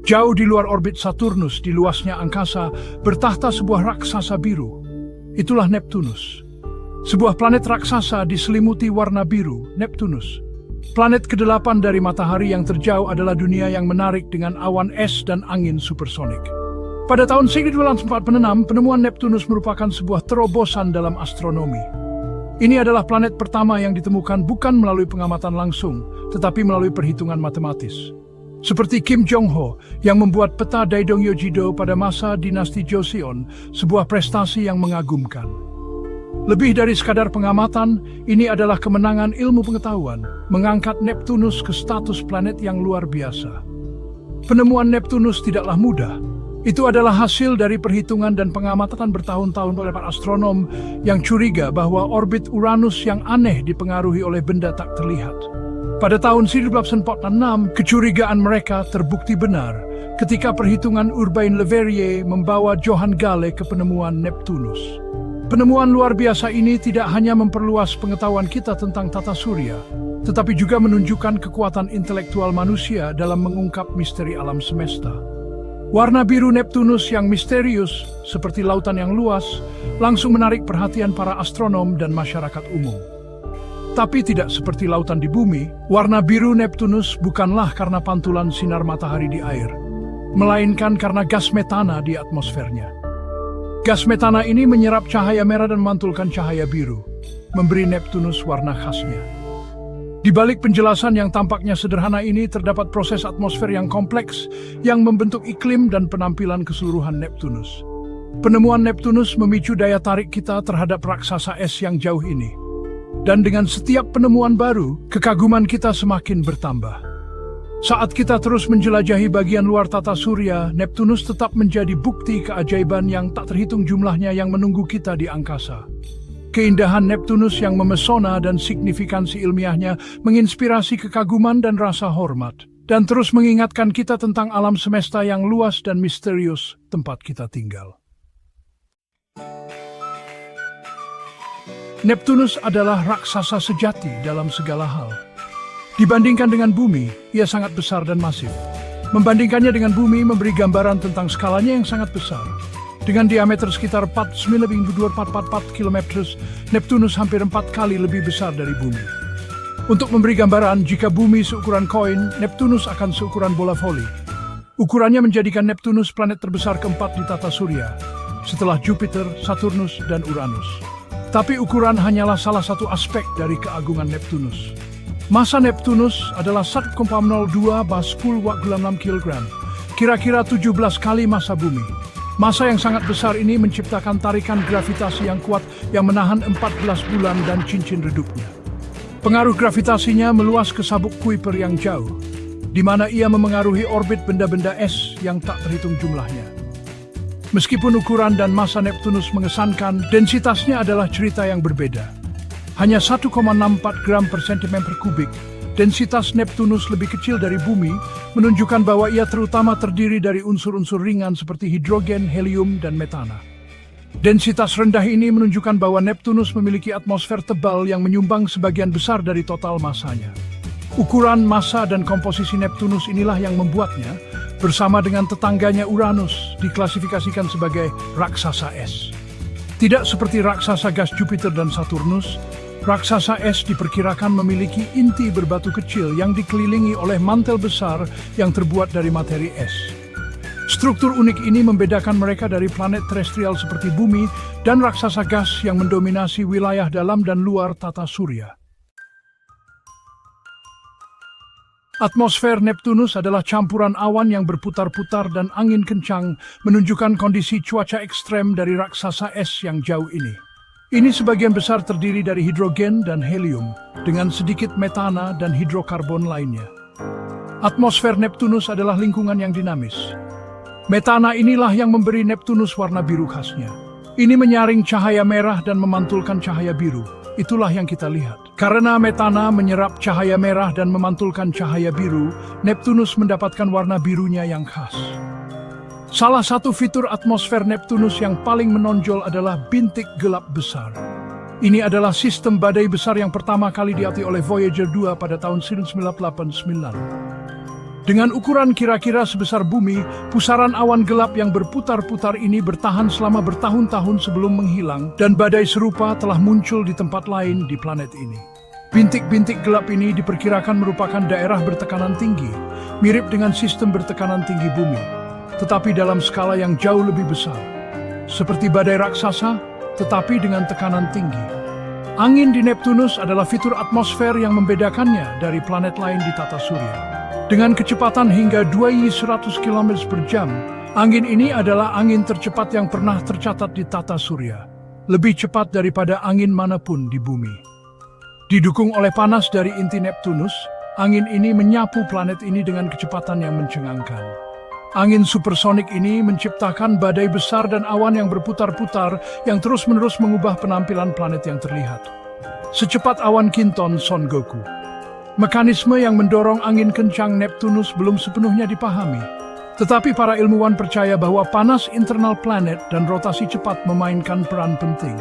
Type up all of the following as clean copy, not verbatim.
Jauh di luar orbit Saturnus, di luasnya angkasa, bertahta sebuah raksasa biru. Itulah Neptunus. Sebuah planet raksasa diselimuti warna biru, Neptunus. Planet ke-8 dari matahari yang terjauh adalah dunia yang menarik dengan awan es dan angin supersonik. Pada tahun 1946, penemuan Neptunus merupakan sebuah terobosan dalam astronomi. Ini adalah planet pertama yang ditemukan bukan melalui pengamatan langsung, tetapi melalui perhitungan matematis. Seperti Kim Jong-ho yang membuat peta Daedong-Yojido pada masa dinasti Joseon, sebuah prestasi yang mengagumkan. Lebih dari sekadar pengamatan, ini adalah kemenangan ilmu pengetahuan, mengangkat Neptunus ke status planet yang luar biasa. Penemuan Neptunus tidaklah mudah. Itu adalah hasil dari perhitungan dan pengamatan bertahun-tahun oleh para astronom yang curiga bahwa orbit Uranus yang aneh dipengaruhi oleh benda tak terlihat. Pada tahun 1946, kecurigaan mereka terbukti benar ketika perhitungan Urbain Le Verrier membawa Johann Galle ke penemuan Neptunus. Penemuan luar biasa ini tidak hanya memperluas pengetahuan kita tentang tata surya, tetapi juga menunjukkan kekuatan intelektual manusia dalam mengungkap misteri alam semesta. Warna biru Neptunus yang misterius, seperti lautan yang luas, langsung menarik perhatian para astronom dan masyarakat umum. Tapi tidak seperti lautan di bumi, warna biru Neptunus bukanlah karena pantulan sinar matahari di air, melainkan karena gas metana di atmosfernya. Gas metana ini menyerap cahaya merah dan memantulkan cahaya biru, memberi Neptunus warna khasnya. Di balik penjelasan yang tampaknya sederhana ini terdapat proses atmosfer yang kompleks yang membentuk iklim dan penampilan keseluruhan Neptunus. Penemuan Neptunus memicu daya tarik kita terhadap raksasa es yang jauh ini. Dan dengan setiap penemuan baru, kekaguman kita semakin bertambah. Saat kita terus menjelajahi bagian luar tata surya, Neptunus tetap menjadi bukti keajaiban yang tak terhitung jumlahnya yang menunggu kita di angkasa. Keindahan Neptunus yang memesona dan signifikansi ilmiahnya menginspirasi kekaguman dan rasa hormat, dan terus mengingatkan kita tentang alam semesta yang luas dan misterius tempat kita tinggal. Neptunus adalah raksasa sejati dalam segala hal. Dibandingkan dengan bumi, ia sangat besar dan masif. Membandingkannya dengan bumi memberi gambaran tentang skalanya yang sangat besar. Dengan diameter sekitar 49,2444 km, Neptunus hampir 4 kali lebih besar dari bumi. Untuk memberi gambaran, jika bumi seukuran koin, Neptunus akan seukuran bola voli. Ukurannya menjadikan Neptunus planet terbesar keempat di tata surya, setelah Jupiter, Saturnus, dan Uranus. Tapi ukuran hanyalah salah satu aspek dari keagungan Neptunus. Massa Neptunus adalah 1,02 × 10⁻⁶ kg, kira-kira 17 kali massa bumi. Massa yang sangat besar ini menciptakan tarikan gravitasi yang kuat yang menahan 14 bulan dan cincin redupnya. Pengaruh gravitasinya meluas ke sabuk Kuiper yang jauh, di mana ia memengaruhi orbit benda-benda es yang tak terhitung jumlahnya. Meskipun ukuran dan massa Neptunus mengesankan, densitasnya adalah cerita yang berbeda. Hanya 1,64 gram per cm kubik, densitas Neptunus lebih kecil dari bumi, menunjukkan bahwa ia terutama terdiri dari unsur-unsur ringan seperti hidrogen, helium, dan metana. Densitas rendah ini menunjukkan bahwa Neptunus memiliki atmosfer tebal yang menyumbang sebagian besar dari total massanya. Ukuran, massa, dan komposisi Neptunus inilah yang membuatnya, bersama dengan tetangganya Uranus, diklasifikasikan sebagai raksasa es. Tidak seperti raksasa gas Jupiter dan Saturnus, raksasa es diperkirakan memiliki inti berbatu kecil yang dikelilingi oleh mantel besar yang terbuat dari materi es. Struktur unik ini membedakan mereka dari planet terestrial seperti bumi dan raksasa gas yang mendominasi wilayah dalam dan luar tata surya. Atmosfer Neptunus adalah campuran awan yang berputar-putar dan angin kencang, menunjukkan kondisi cuaca ekstrem dari raksasa es yang jauh ini. Ini sebagian besar terdiri dari hidrogen dan helium, dengan sedikit metana dan hidrokarbon lainnya. Atmosfer Neptunus adalah lingkungan yang dinamis. Metana inilah yang memberi Neptunus warna biru khasnya. Ini menyaring cahaya merah dan memantulkan cahaya biru. Itulah yang kita lihat. Karena metana menyerap cahaya merah dan memantulkan cahaya biru, Neptunus mendapatkan warna birunya yang khas. Salah satu fitur atmosfer Neptunus yang paling menonjol adalah bintik gelap besar. Ini adalah sistem badai besar yang pertama kali diamati oleh Voyager 2 pada tahun 1989. Dengan ukuran kira-kira sebesar bumi, pusaran awan gelap yang berputar-putar ini bertahan selama bertahun-tahun sebelum menghilang, dan badai serupa telah muncul di tempat lain di planet ini. Bintik-bintik gelap ini diperkirakan merupakan daerah bertekanan tinggi, mirip dengan sistem bertekanan tinggi bumi, tetapi dalam skala yang jauh lebih besar. Seperti badai raksasa, tetapi dengan tekanan tinggi. Angin di Neptunus adalah fitur atmosfer yang membedakannya dari planet lain di tata surya. Dengan kecepatan hingga 2.100 km per jam, angin ini adalah angin tercepat yang pernah tercatat di tata surya. Lebih cepat daripada angin manapun di bumi. Didukung oleh panas dari inti Neptunus, angin ini menyapu planet ini dengan kecepatan yang mencengangkan. Angin supersonik ini menciptakan badai besar dan awan yang berputar-putar yang terus-menerus mengubah penampilan planet yang terlihat. Secepat awan Kinton Son Goku. Mekanisme yang mendorong angin kencang Neptunus belum sepenuhnya dipahami. Tetapi para ilmuwan percaya bahwa panas internal planet dan rotasi cepat memainkan peran penting.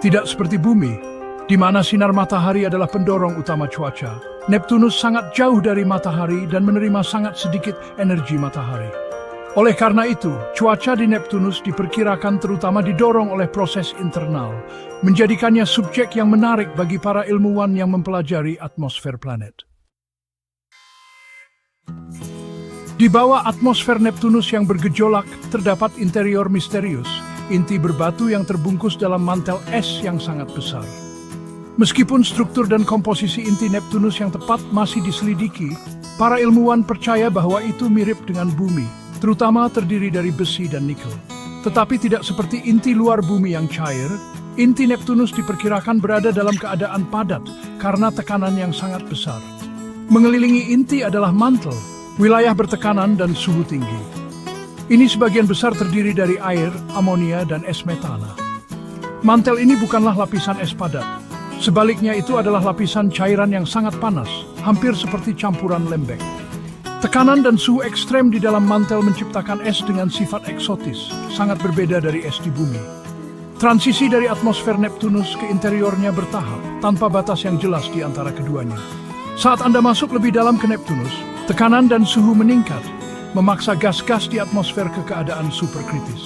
Tidak seperti bumi, di mana sinar matahari adalah pendorong utama cuaca. Neptunus sangat jauh dari matahari dan menerima sangat sedikit energi matahari. Oleh karena itu, cuaca di Neptunus diperkirakan terutama didorong oleh proses internal, menjadikannya subjek yang menarik bagi para ilmuwan yang mempelajari atmosfer planet. Di bawah atmosfer Neptunus yang bergejolak, terdapat interior misterius, inti berbatu yang terbungkus dalam mantel es yang sangat besar. Meskipun struktur dan komposisi inti Neptunus yang tepat masih diselidiki, para ilmuwan percaya bahwa itu mirip dengan bumi, terutama terdiri dari besi dan nikel. Tetapi tidak seperti inti luar bumi yang cair, inti Neptunus diperkirakan berada dalam keadaan padat karena tekanan yang sangat besar. Mengelilingi inti adalah mantel, wilayah bertekanan dan suhu tinggi. Ini sebagian besar terdiri dari air, amonia, dan es metana. Mantel ini bukanlah lapisan es padat. Sebaliknya itu adalah lapisan cairan yang sangat panas, hampir seperti campuran lembek. Tekanan dan suhu ekstrem di dalam mantel menciptakan es dengan sifat eksotis, sangat berbeda dari es di bumi. Transisi dari atmosfer Neptunus ke interiornya bertahap, tanpa batas yang jelas di antara keduanya. Saat Anda masuk lebih dalam ke Neptunus, tekanan dan suhu meningkat, memaksa gas-gas di atmosfer ke keadaan superkritis.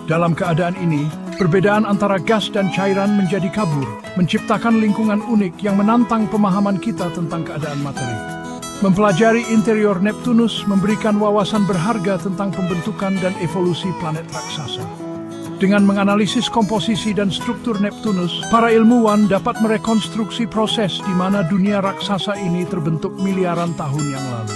Dalam keadaan ini, perbedaan antara gas dan cairan menjadi kabur, menciptakan lingkungan unik yang menantang pemahaman kita tentang keadaan materi. Mempelajari interior Neptunus memberikan wawasan berharga tentang pembentukan dan evolusi planet raksasa. Dengan menganalisis komposisi dan struktur Neptunus, para ilmuwan dapat merekonstruksi proses di mana dunia raksasa ini terbentuk miliaran tahun yang lalu.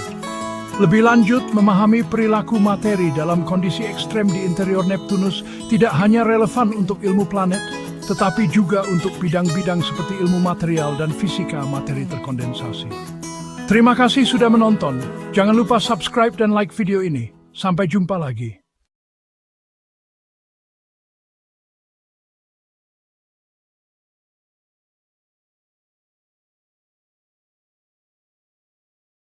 Lebih lanjut, memahami perilaku materi dalam kondisi ekstrem di interior Neptunus tidak hanya relevan untuk ilmu planet, tetapi juga untuk bidang-bidang seperti ilmu material dan fisika materi terkondensasi. Terima kasih sudah menonton. Jangan lupa subscribe dan like video ini. Sampai jumpa lagi.